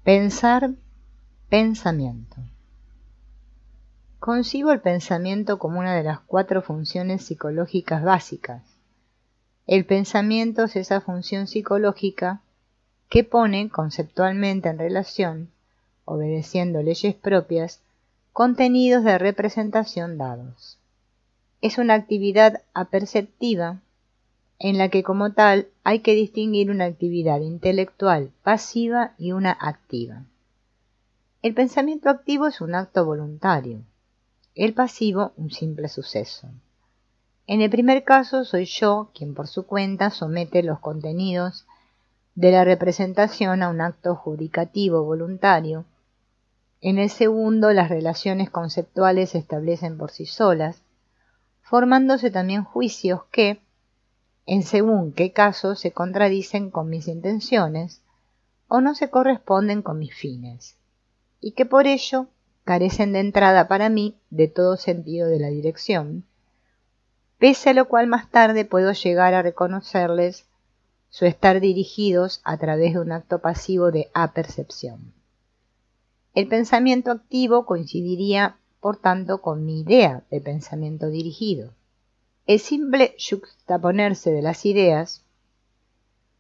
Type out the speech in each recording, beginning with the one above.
Pensar, pensamiento. Concibo el pensamiento como una de las 4 funciones psicológicas básicas. El pensamiento es esa función psicológica que pone conceptualmente en relación, obedeciendo leyes propias, contenidos de representación dados. Es una actividad aperceptiva en la que como tal hay que distinguir una actividad intelectual pasiva y una activa. El pensamiento activo es un acto voluntario, el pasivo un simple suceso. En el primer caso soy yo quien por su cuenta somete los contenidos de la representación a un acto judicativo voluntario. En el segundo, las relaciones conceptuales se establecen por sí solas, formándose también juicios que, en según qué caso, se contradicen con mis intenciones o no se corresponden con mis fines, y que por ello carecen de entrada para mí de todo sentido de la dirección, pese a lo cual más tarde puedo llegar a reconocerles su estar dirigidos a través de un acto pasivo de apercepción. El pensamiento activo coincidiría, por tanto, con mi idea de pensamiento dirigido. El simple yuxtaponerse de las ideas,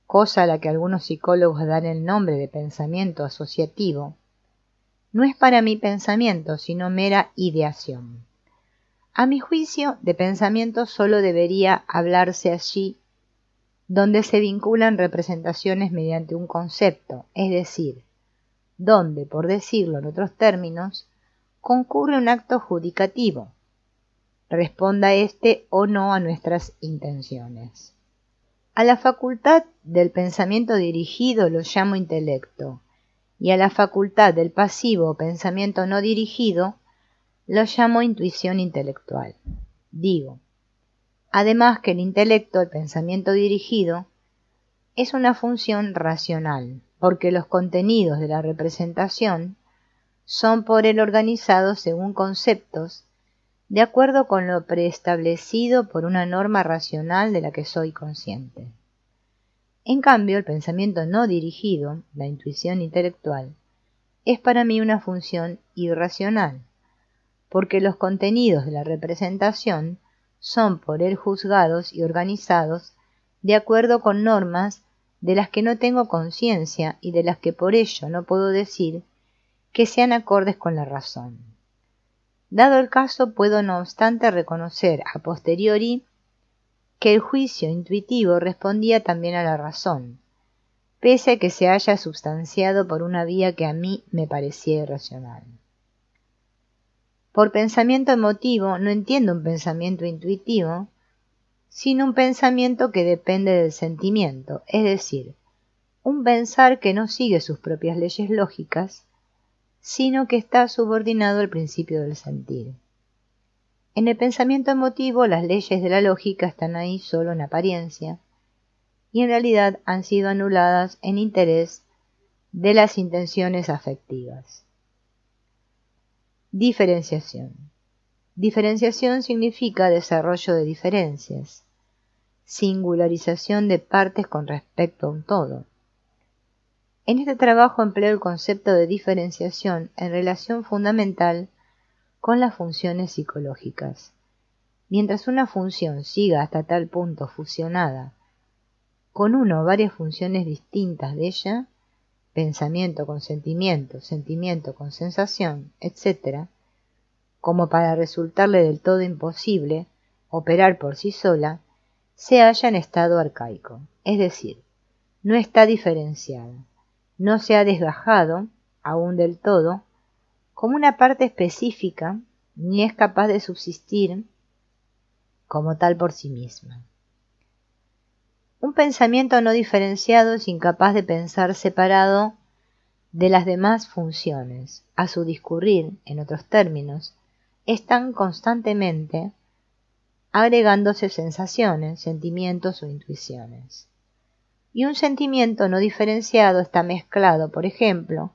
cosa a la que algunos psicólogos dan el nombre de pensamiento asociativo, no es para mí pensamiento, sino mera ideación. A mi juicio, de pensamiento solo debería hablarse allí donde se vinculan representaciones mediante un concepto, es decir, donde, por decirlo en otros términos, concurre un acto judicativo, responda éste o no a nuestras intenciones. A la facultad del pensamiento dirigido lo llamo intelecto, y a la facultad del pasivo o pensamiento no dirigido lo llamo intuición intelectual. Digo, además que el intelecto, el pensamiento dirigido, es una función racional, porque los contenidos de la representación son por él organizados según conceptos, de acuerdo con lo preestablecido por una norma racional de la que soy consciente. En cambio, el pensamiento no dirigido, la intuición intelectual, es para mí una función irracional, porque los contenidos de la representación son por él juzgados y organizados de acuerdo con normas de las que no tengo conciencia y de las que por ello no puedo decir que sean acordes con la razón. Dado el caso, puedo no obstante reconocer a posteriori que el juicio intuitivo respondía también a la razón, pese a que se haya substanciado por una vía que a mí me parecía irracional. Por pensamiento emotivo no entiendo un pensamiento intuitivo, sino un pensamiento que depende del sentimiento, es decir, un pensar que no sigue sus propias leyes lógicas, sino que está subordinado al principio del sentir. En el pensamiento emotivo las leyes de la lógica están ahí solo en apariencia, y en realidad han sido anuladas en interés de las intenciones afectivas. Diferenciación. Diferenciación significa desarrollo de diferencias, singularización de partes con respecto a un todo. En este trabajo empleo el concepto de diferenciación en relación fundamental con las funciones psicológicas. Mientras una función siga hasta tal punto fusionada con una o varias funciones distintas de ella, pensamiento con sentimiento, sentimiento con sensación, etc., como para resultarle del todo imposible operar por sí sola, se halla en estado arcaico, es decir, no está diferenciada, no se ha desgajado, aún del todo, como una parte específica, ni es capaz de subsistir como tal por sí misma. Un pensamiento no diferenciado es incapaz de pensar separado de las demás funciones. A su discurrir, en otros términos, están constantemente agregándose sensaciones, sentimientos o intuiciones. Y un sentimiento no diferenciado está mezclado, por ejemplo,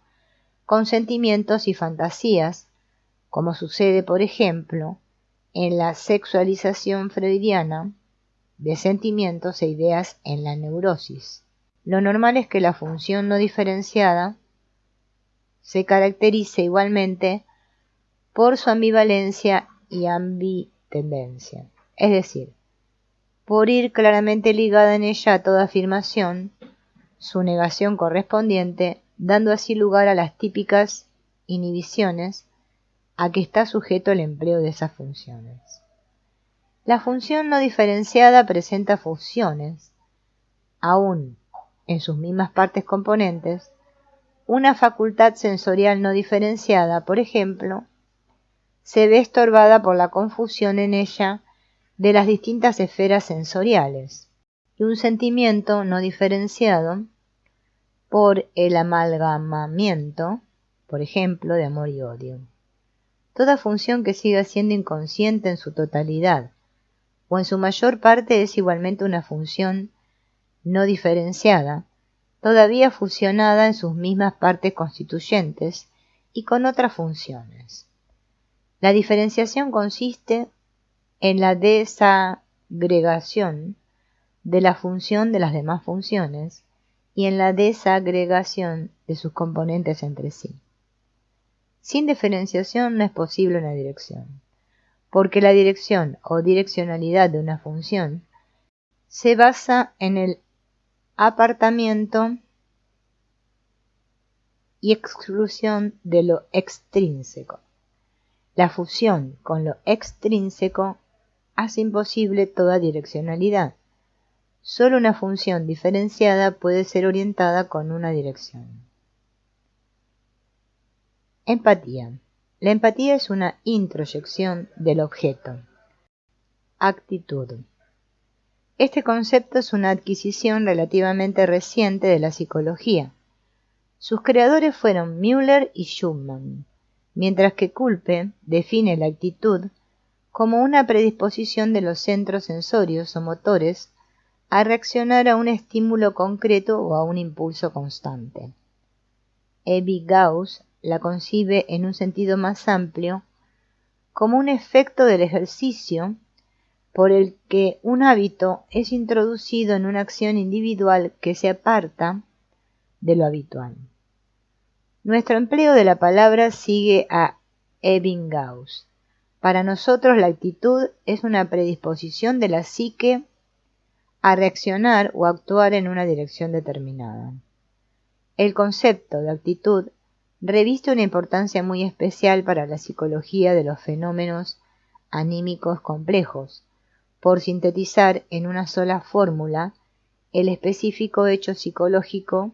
con sentimientos y fantasías, como sucede, por ejemplo, en la sexualización freudiana de sentimientos e ideas en la neurosis. Lo normal es que la función no diferenciada se caracteriza igualmente por su ambivalencia y ambitendencia, es decir, por ir claramente ligada en ella a toda afirmación, su negación correspondiente, dando así lugar a las típicas inhibiciones a que está sujeto el empleo de esas funciones. La función no diferenciada presenta funciones, aún en sus mismas partes componentes. Una facultad sensorial no diferenciada, por ejemplo, se ve estorbada por la confusión en ella de las distintas esferas sensoriales, y un sentimiento no diferenciado por el amalgamamiento, por ejemplo, de amor y odio. Toda función que siga siendo inconsciente en su totalidad o en su mayor parte es igualmente una función no diferenciada, todavía fusionada en sus mismas partes constituyentes y con otras funciones. La diferenciación consiste en la desagregación de la función de las demás funciones y en la desagregación de sus componentes entre sí. Sin diferenciación no es posible una dirección, porque la dirección o direccionalidad de una función se basa en el apartamiento y exclusión de lo extrínseco. La fusión con lo extrínseco hace imposible toda direccionalidad. Solo una función diferenciada puede ser orientada con una dirección. Empatía. La empatía es una introyección del objeto. Actitud. Este concepto es una adquisición relativamente reciente de la psicología. Sus creadores fueron Müller y Schumann, mientras que Kulpe define la actitud como una predisposición de los centros sensorios o motores a reaccionar a un estímulo concreto o a un impulso constante. Ebbinghaus la concibe en un sentido más amplio como un efecto del ejercicio por el que un hábito es introducido en una acción individual que se aparta de lo habitual. Nuestro empleo de la palabra sigue a Ebbinghaus. Para nosotros la actitud es una predisposición de la psique a reaccionar o actuar en una dirección determinada. El concepto de actitud reviste una importancia muy especial para la psicología de los fenómenos anímicos complejos, por sintetizar en una sola fórmula el específico hecho psicológico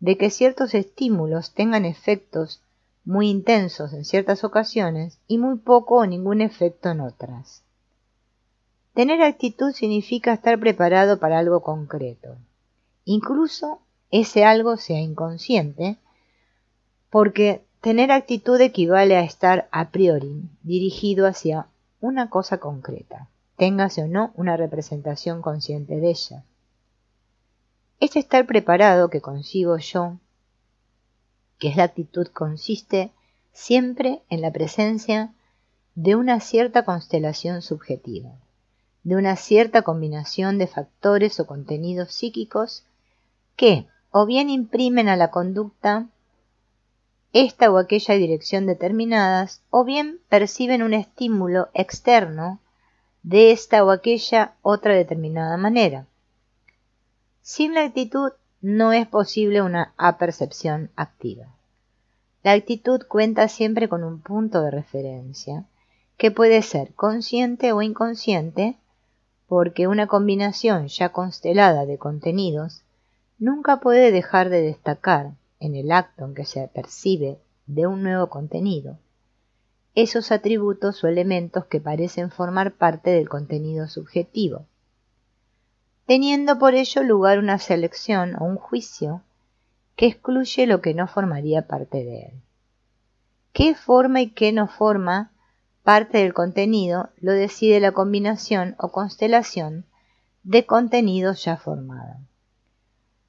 de que ciertos estímulos tengan efectos muy intensos en ciertas ocasiones y muy poco o ningún efecto en otras. Tener actitud significa estar preparado para algo concreto, incluso ese algo sea inconsciente, porque tener actitud equivale a estar a priori dirigido hacia una cosa concreta, téngase o no una representación consciente de ella. Este estar preparado que consigo yo, que es la actitud, consiste siempre en la presencia de una cierta constelación subjetiva, de una cierta combinación de factores o contenidos psíquicos que o bien imprimen a la conducta esta o aquella dirección determinadas, o bien perciben un estímulo externo de esta o aquella otra determinada manera. Sin la actitud no es posible una apercepción activa. La actitud cuenta siempre con un punto de referencia, que puede ser consciente o inconsciente, porque una combinación ya constelada de contenidos nunca puede dejar de destacar, en el acto en que se percibe de un nuevo contenido, esos atributos o elementos que parecen formar parte del contenido subjetivo, teniendo por ello lugar una selección o un juicio que excluye lo que no formaría parte de él. ¿Qué forma y qué no forma parte del contenido lo decide la combinación o constelación de contenidos ya formada?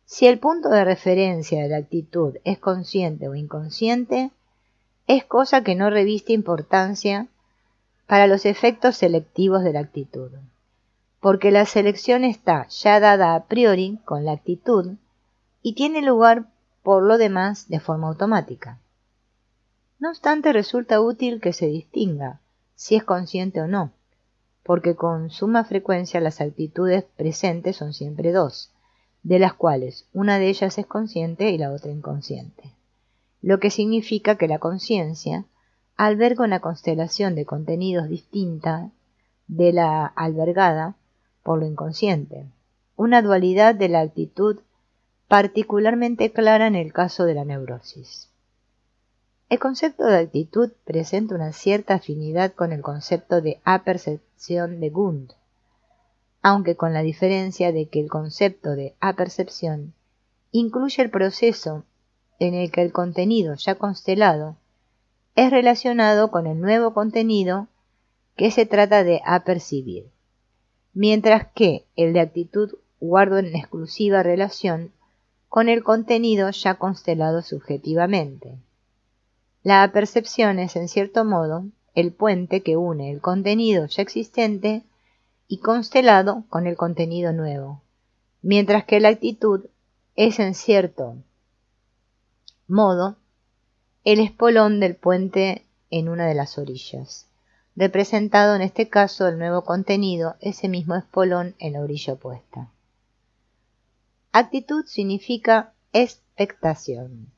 Si el punto de referencia de la actitud es consciente o inconsciente, es cosa que no reviste importancia para los efectos selectivos de la actitud, porque la selección está ya dada a priori con la actitud y tiene lugar por lo demás de forma automática. No obstante, resulta útil que se distinga si es consciente o no, porque con suma frecuencia las actitudes presentes son siempre dos, de las cuales una de ellas es consciente y la otra inconsciente, lo que significa que la conciencia alberga una constelación de contenidos distinta de la albergada por lo inconsciente, una dualidad de la actitud particularmente clara en el caso de la neurosis. El concepto de actitud presenta una cierta afinidad con el concepto de apercepción de Wundt, aunque con la diferencia de que el concepto de apercepción incluye el proceso en el que el contenido ya constelado es relacionado con el nuevo contenido que se trata de apercibir, mientras que el de actitud guarda en exclusiva relación con el contenido ya constelado subjetivamente. La apercepción es, en cierto modo, el puente que une el contenido ya existente y constelado con el contenido nuevo, mientras que la actitud es, en cierto modo, el espolón del puente en una de las orillas, representado en este caso el nuevo contenido, ese mismo espolón en la orilla opuesta. Actitud significa expectación,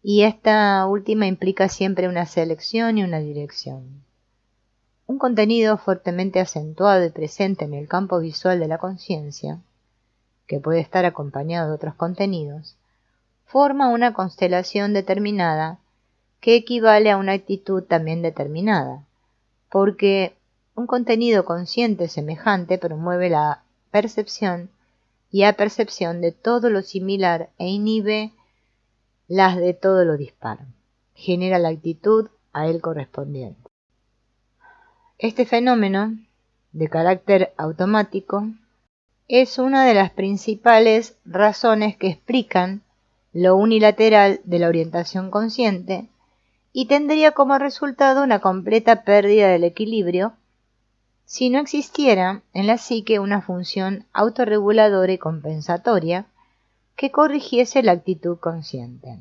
y esta última implica siempre una selección y una dirección. Un contenido fuertemente acentuado y presente en el campo visual de la conciencia, que puede estar acompañado de otros contenidos, forma una constelación determinada que equivale a una actitud también determinada, porque un contenido consciente semejante promueve la percepción y apercepción de todo lo similar e inhibe las de todo lo dispar. Genera la actitud a él correspondiente. Este fenómeno, de carácter automático, es una de las principales razones que explican lo unilateral de la orientación consciente y tendría como resultado una completa pérdida del equilibrio si no existiera en la psique una función autorreguladora y compensatoria que corrigiese la actitud consciente.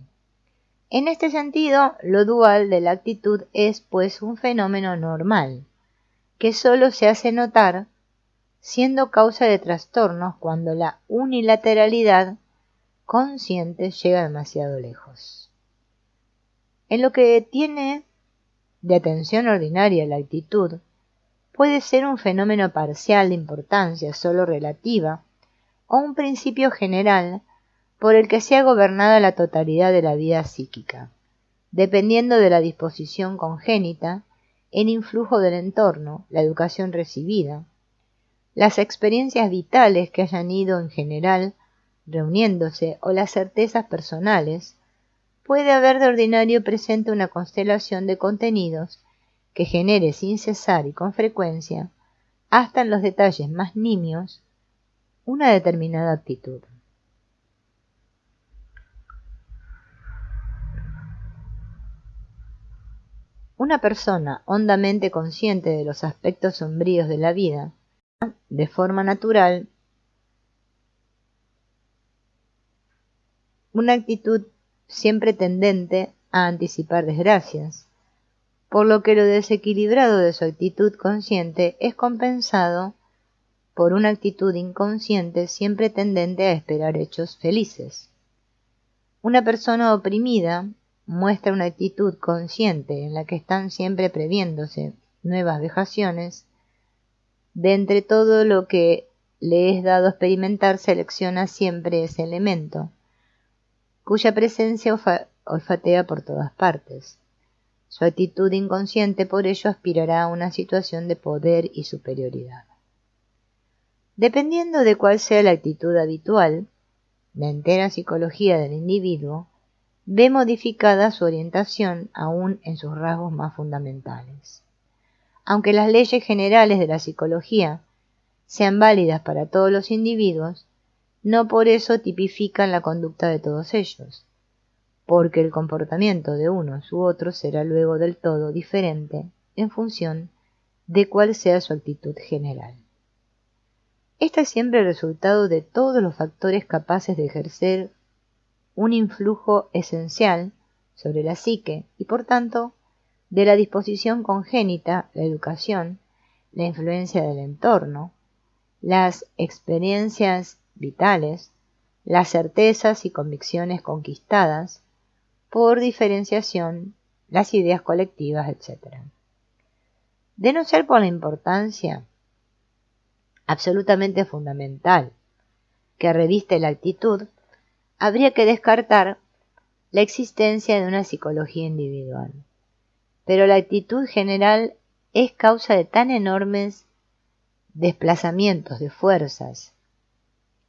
En este sentido, lo dual de la actitud es, pues, un fenómeno normal, que sólo se hace notar siendo causa de trastornos cuando la unilateralidad consciente llega demasiado lejos. En lo que tiene de atención ordinaria la actitud, puede ser un fenómeno parcial de importancia sólo relativa o un principio general por el que sea gobernada la totalidad de la vida psíquica, dependiendo de la disposición congénita, el influjo del entorno, la educación recibida, las experiencias vitales que hayan ido en general reuniéndose o las certezas personales. Puede haber de ordinario presente una constelación de contenidos que genere sin cesar y con frecuencia, hasta en los detalles más nimios, una determinada actitud. Una persona hondamente consciente de los aspectos sombríos de la vida, de forma natural, una actitud siempre tendente a anticipar desgracias, por lo que lo desequilibrado de su actitud consciente es compensado por una actitud inconsciente siempre tendente a esperar hechos felices. Una persona oprimida muestra una actitud consciente en la que están siempre previéndose nuevas vejaciones. De entre todo lo que le es dado experimentar, selecciona siempre ese elemento, cuya presencia olfatea por todas partes. Su actitud inconsciente por ello aspirará a una situación de poder y superioridad. Dependiendo de cuál sea la actitud habitual, la entera psicología del individuo ve modificada su orientación aún en sus rasgos más fundamentales. Aunque las leyes generales de la psicología sean válidas para todos los individuos, no por eso tipifican la conducta de todos ellos, porque el comportamiento de unos u otros será luego del todo diferente en función de cuál sea su actitud general. Este es siempre el resultado de todos los factores capaces de ejercer un influjo esencial sobre la psique y, por tanto, de la disposición congénita, la educación, la influencia del entorno, las experiencias vitales, las certezas y convicciones conquistadas, por diferenciación, las ideas colectivas, etc. De no ser por la importancia absolutamente fundamental que reviste la actitud, habría que descartar la existencia de una psicología individual. Pero la actitud general es causa de tan enormes desplazamientos de fuerzas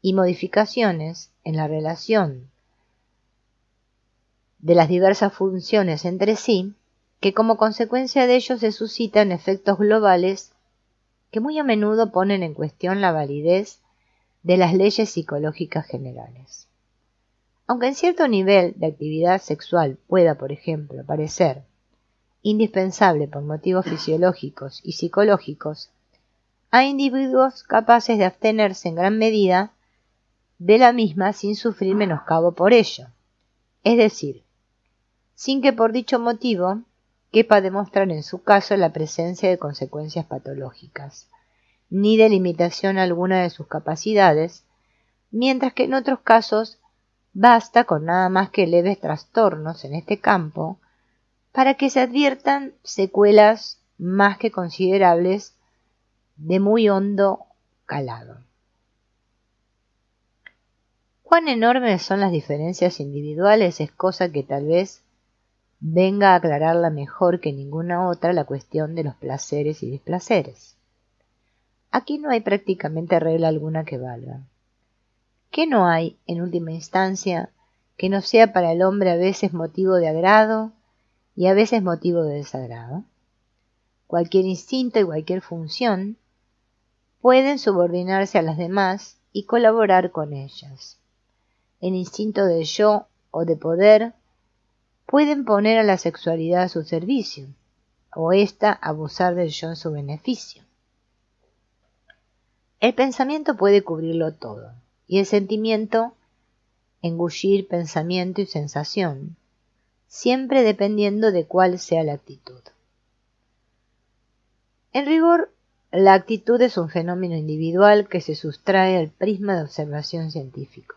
y modificaciones en la relación de las diversas funciones entre sí, que como consecuencia de ello se suscitan efectos globales que muy a menudo ponen en cuestión la validez de las leyes psicológicas generales. Aunque en cierto nivel de actividad sexual pueda, por ejemplo, parecer indispensable por motivos fisiológicos y psicológicos, hay individuos capaces de abstenerse en gran medida de la misma sin sufrir menoscabo por ello, es decir, sin que por dicho motivo quepa demostrar en su caso la presencia de consecuencias patológicas, ni de limitación alguna de sus capacidades, mientras que en otros casos basta con nada más que leves trastornos en este campo para que se adviertan secuelas más que considerables de muy hondo calado. Cuán enormes son las diferencias individuales es cosa que tal vez venga a aclararla mejor que ninguna otra la cuestión de los placeres y displaceres. Aquí no hay prácticamente regla alguna que valga. ¿Qué no hay, en última instancia, que no sea para el hombre a veces motivo de agrado y a veces motivo de desagrado? Cualquier instinto y cualquier función pueden subordinarse a las demás y colaborar con ellas. El instinto de yo o de poder pueden poner a la sexualidad a su servicio, o ésta abusar del yo en su beneficio. El pensamiento puede cubrirlo todo, y el sentimiento engullir pensamiento y sensación, siempre dependiendo de cuál sea la actitud. En rigor, la actitud es un fenómeno individual que se sustrae al prisma de observación científico.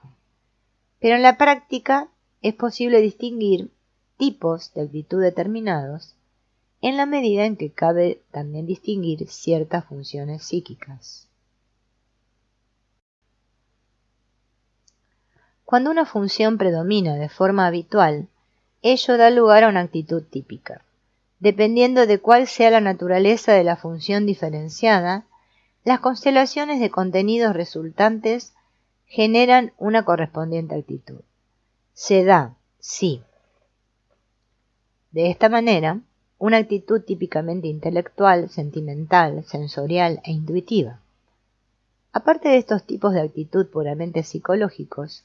Pero en la práctica es posible distinguir tipos de actitud determinados en la medida en que cabe también distinguir ciertas funciones psíquicas. Cuando una función predomina de forma habitual, ello da lugar a una actitud típica. Dependiendo de cuál sea la naturaleza de la función diferenciada, las constelaciones de contenidos resultantes generan una correspondiente actitud. Se da, sí, de esta manera, una actitud típicamente intelectual, sentimental, sensorial e intuitiva. Aparte de estos tipos de actitud puramente psicológicos,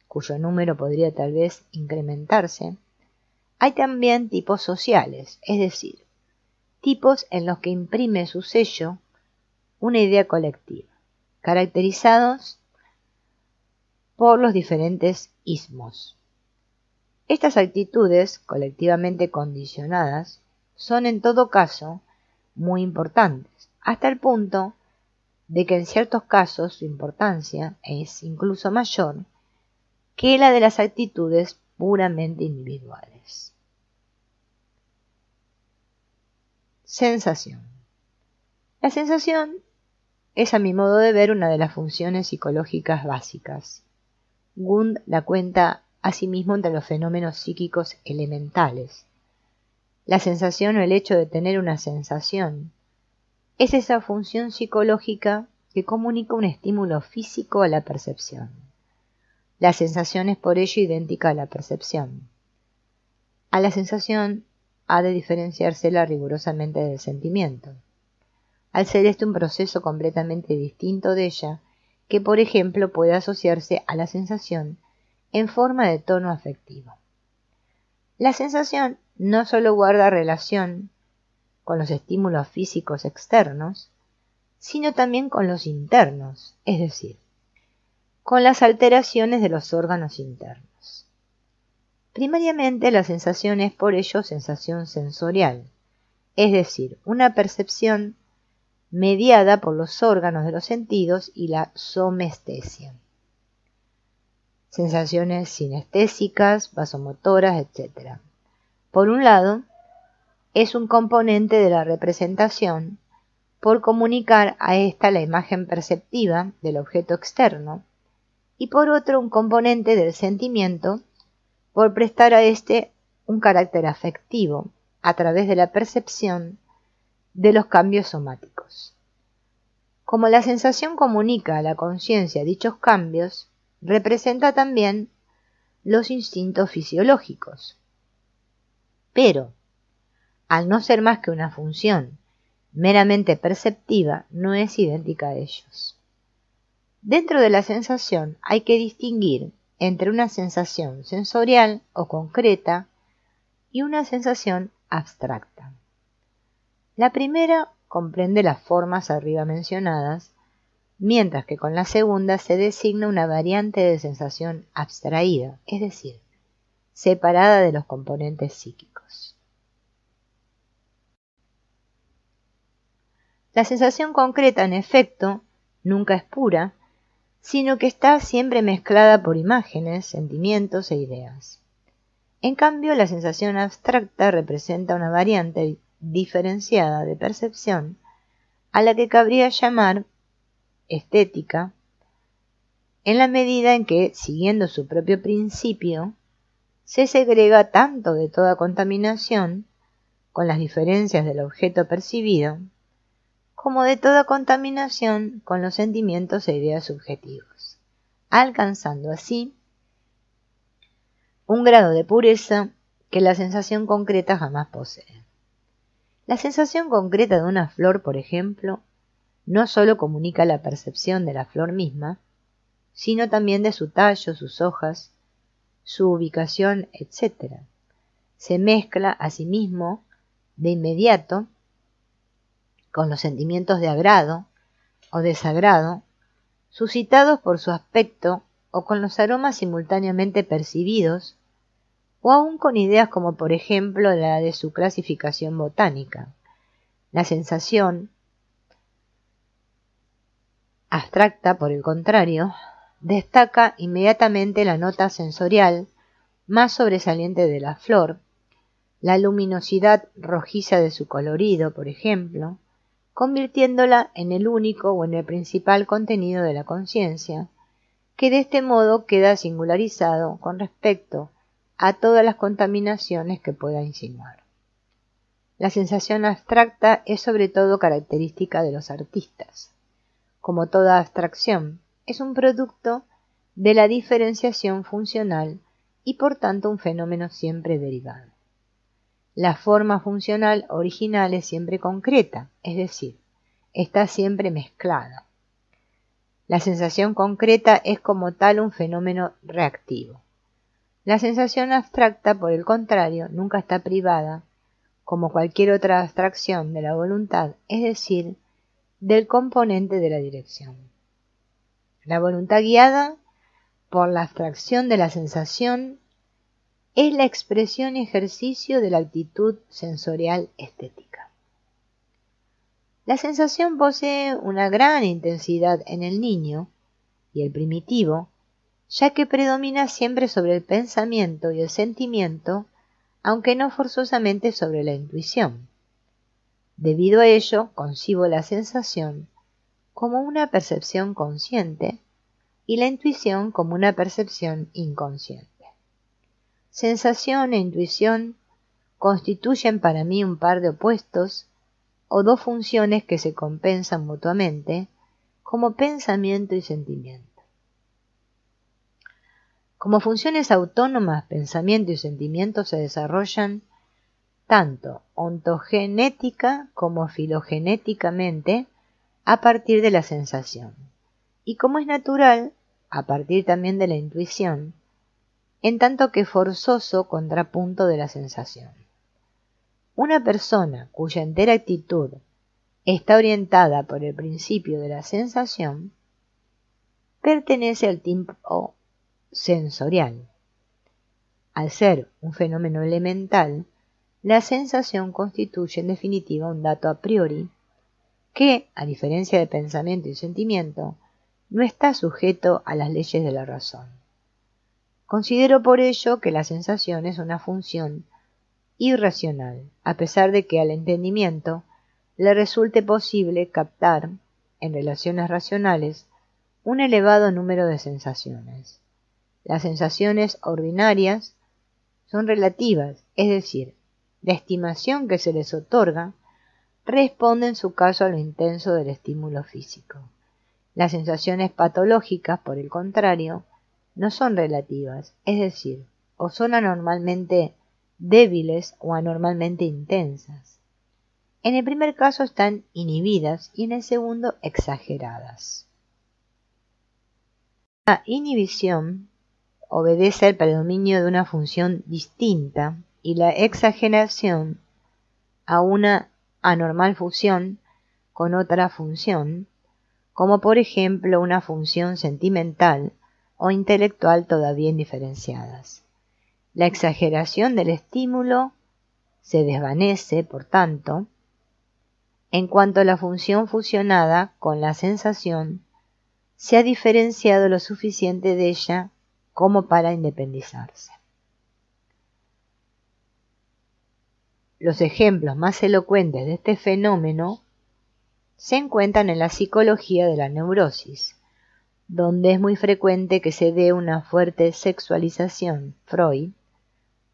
cuyo número podría tal vez incrementarse, hay también tipos sociales, es decir, tipos en los que imprime su sello una idea colectiva, caracterizados por los diferentes ismos. Estas actitudes, colectivamente condicionadas, son en todo caso muy importantes, hasta el punto de que en ciertos casos su importancia es incluso mayor que la de las actitudes puramente individuales. Sensación. La sensación es, a mi modo de ver, una de las funciones psicológicas básicas. Wundt la cuenta asimismo entre los fenómenos psíquicos elementales. La sensación o el hecho de tener una sensación es esa función psicológica que comunica un estímulo físico a la percepción. La sensación es por ello idéntica a la percepción. A la sensación ha de diferenciársela rigurosamente del sentimiento, al ser este un proceso completamente distinto de ella, que por ejemplo puede asociarse a la sensación en forma de tono afectivo. La sensación no solo guarda relación con los estímulos físicos externos, sino también con los internos, es decir, con las alteraciones de los órganos internos. Primariamente la sensación es por ello sensación sensorial, es decir, una percepción mediada por los órganos de los sentidos y la somestesia. Sensaciones sinestésicas, vasomotoras, etc. Por un lado, es un componente de la representación por comunicar a ésta la imagen perceptiva del objeto externo, y por otro un componente del sentimiento por prestar a éste un carácter afectivo a través de la percepción de los cambios somáticos. Como la sensación comunica a la conciencia dichos cambios, representa también los instintos fisiológicos. Pero, al no ser más que una función meramente perceptiva, no es idéntica a ellos. Dentro de la sensación hay que distinguir entre una sensación sensorial o concreta y una sensación abstracta. La primera comprende las formas arriba mencionadas, mientras que con la segunda se designa una variante de sensación abstraída, es decir, separada de los componentes psíquicos. La sensación concreta, en efecto, nunca es pura, sino que está siempre mezclada por imágenes, sentimientos e ideas. En cambio, la sensación abstracta representa una variante diferenciada de percepción a la que cabría llamar estética, en la medida en que, siguiendo su propio principio, se segrega tanto de toda contaminación con las diferencias del objeto percibido, como de toda contaminación con los sentimientos e ideas subjetivos, alcanzando así un grado de pureza que la sensación concreta jamás posee. La sensación concreta de una flor, por ejemplo, no sólo comunica la percepción de la flor misma, sino también de su tallo, sus hojas, su ubicación, etc. Se mezcla asimismo de inmediato con los sentimientos de agrado o desagrado suscitados por su aspecto o con los aromas simultáneamente percibidos, o aún con ideas como por ejemplo la de su clasificación botánica. La sensación abstracta, por el contrario, destaca inmediatamente la nota sensorial más sobresaliente de la flor, la luminosidad rojiza de su colorido, por ejemplo, convirtiéndola en el único o en el principal contenido de la conciencia, que de este modo queda singularizado con respecto a todas las contaminaciones que pueda insinuar. La sensación abstracta es sobre todo característica de los artistas. Como toda abstracción, es un producto de la diferenciación funcional y por tanto un fenómeno siempre derivado. La forma funcional original es siempre concreta, es decir, está siempre mezclada. La sensación concreta es como tal un fenómeno reactivo. La sensación abstracta, por el contrario, nunca está privada, como cualquier otra abstracción de la voluntad, es decir, del componente de la dirección. La voluntad guiada por la abstracción de la sensación es la expresión y ejercicio de la actitud sensorial estética. La sensación posee una gran intensidad en el niño y el primitivo, ya que predomina siempre sobre el pensamiento y el sentimiento, aunque no forzosamente sobre la intuición. Debido a ello, concibo la sensación como una percepción consciente y la intuición como una percepción inconsciente. Sensación e intuición constituyen para mí un par de opuestos o dos funciones que se compensan mutuamente como pensamiento y sentimiento. Como funciones autónomas, pensamiento y sentimiento se desarrollan tanto ontogenética como filogenéticamente a partir de la sensación, y como es natural, a partir también de la intuición, en tanto que forzoso contrapunto de la sensación. Una persona cuya entera actitud está orientada por el principio de la sensación pertenece al tipo sensorial. Al ser un fenómeno elemental, la sensación constituye en definitiva un dato a priori que, a diferencia de pensamiento y sentimiento, no está sujeto a las leyes de la razón. Considero por ello que la sensación es una función irracional, a pesar de que al entendimiento le resulte posible captar, en relaciones racionales, un elevado número de sensaciones. Las sensaciones ordinarias son relativas, es decir, la estimación que se les otorga responde en su caso a lo intenso del estímulo físico. Las sensaciones patológicas, por el contrario, no son relativas, es decir, o son anormalmente débiles o anormalmente intensas. En el primer caso están inhibidas y en el segundo exageradas. La inhibición obedece al predominio de una función distinta y la exageración a una anormal fusión con otra función, como por ejemplo una función sentimental o intelectual todavía indiferenciadas. La exageración del estímulo se desvanece, por tanto, en cuanto la función fusionada con la sensación se ha diferenciado lo suficiente de ella como para independizarse. Los ejemplos más elocuentes de este fenómeno se encuentran en la psicología de la neurosis, donde es muy frecuente que se dé una fuerte sexualización, Freud,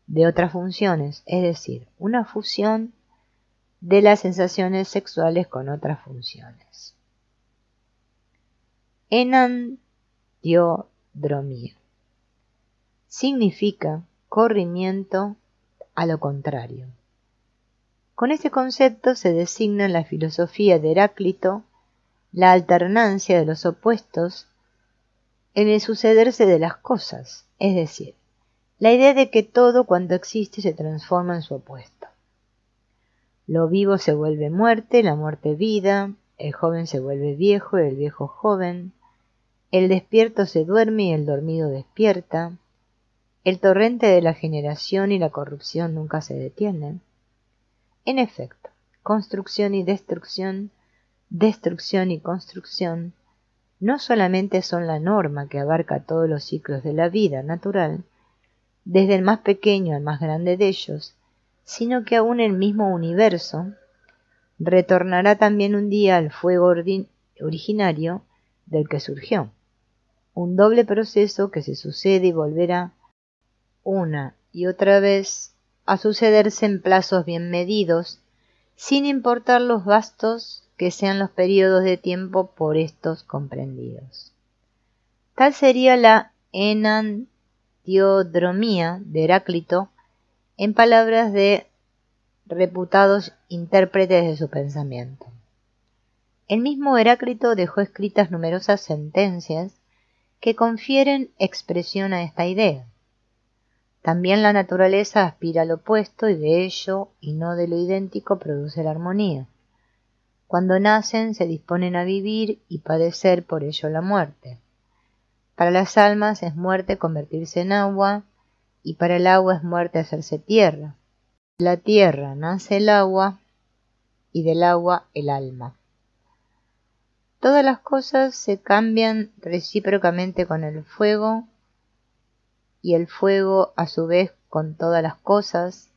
de otras funciones, es decir, una fusión de las sensaciones sexuales con otras funciones. Enantiodromía significa corrimiento a lo contrario. Con este concepto se designa en la filosofía de Heráclito la alternancia de los opuestos en el sucederse de las cosas, es decir, la idea de que todo cuanto existe se transforma en su opuesto. Lo vivo se vuelve muerte, la muerte vida, el joven se vuelve viejo y el viejo joven, el despierto se duerme y el dormido despierta, el torrente de la generación y la corrupción nunca se detienen. En efecto, construcción y destrucción y construcción, no solamente son la norma que abarca todos los ciclos de la vida natural, desde el más pequeño al más grande de ellos, sino que aún el mismo universo retornará también un día al fuego originario del que surgió. Un doble proceso que se sucede y volverá una y otra vez a sucederse en plazos bien medidos, sin importar los vastos que sean los periodos de tiempo por estos comprendidos. Tal sería la enantiodromía de Heráclito, en palabras de reputados intérpretes de su pensamiento. El mismo Heráclito dejó escritas numerosas sentencias que confieren expresión a esta idea. También la naturaleza aspira al opuesto y de ello, y no de lo idéntico, produce la armonía. Cuando nacen se disponen a vivir y padecer por ello la muerte. Para las almas es muerte convertirse en agua, y para el agua es muerte hacerse tierra. De la tierra nace el agua, y del agua el alma. Todas las cosas se cambian recíprocamente con el fuego, y el fuego a su vez con todas las cosas,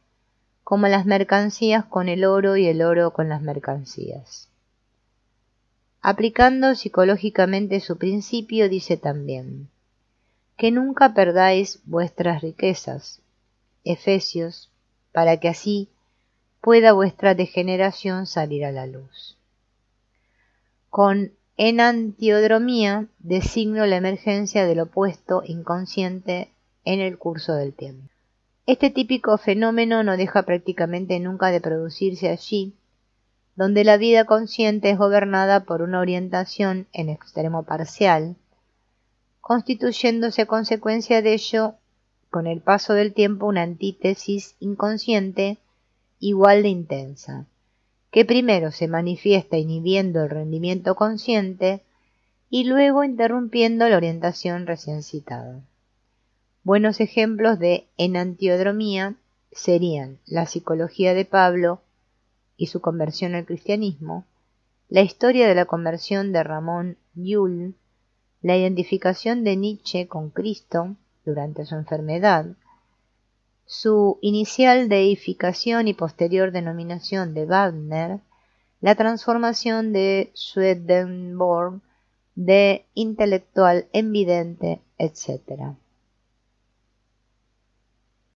como las mercancías con el oro y el oro con las mercancías. Aplicando psicológicamente su principio, dice también, que nunca perdáis vuestras riquezas, Efesios, para que así pueda vuestra degeneración salir a la luz. Con enantiodromía designo la emergencia del opuesto inconsciente en el curso del tiempo. Este típico fenómeno no deja prácticamente nunca de producirse allí, donde la vida consciente es gobernada por una orientación en extremo parcial, constituyéndose a consecuencia de ello, con el paso del tiempo, una antítesis inconsciente igual de intensa, que primero se manifiesta inhibiendo el rendimiento consciente y luego interrumpiendo la orientación recién citada. Buenos ejemplos de enantiodromía serían la psicología de Pablo y su conversión al cristianismo, la historia de la conversión de Ramón Llull, la identificación de Nietzsche con Cristo durante su enfermedad, su inicial deificación y posterior denominación de Wagner, la transformación de Swedenborg de intelectual en vidente, etc.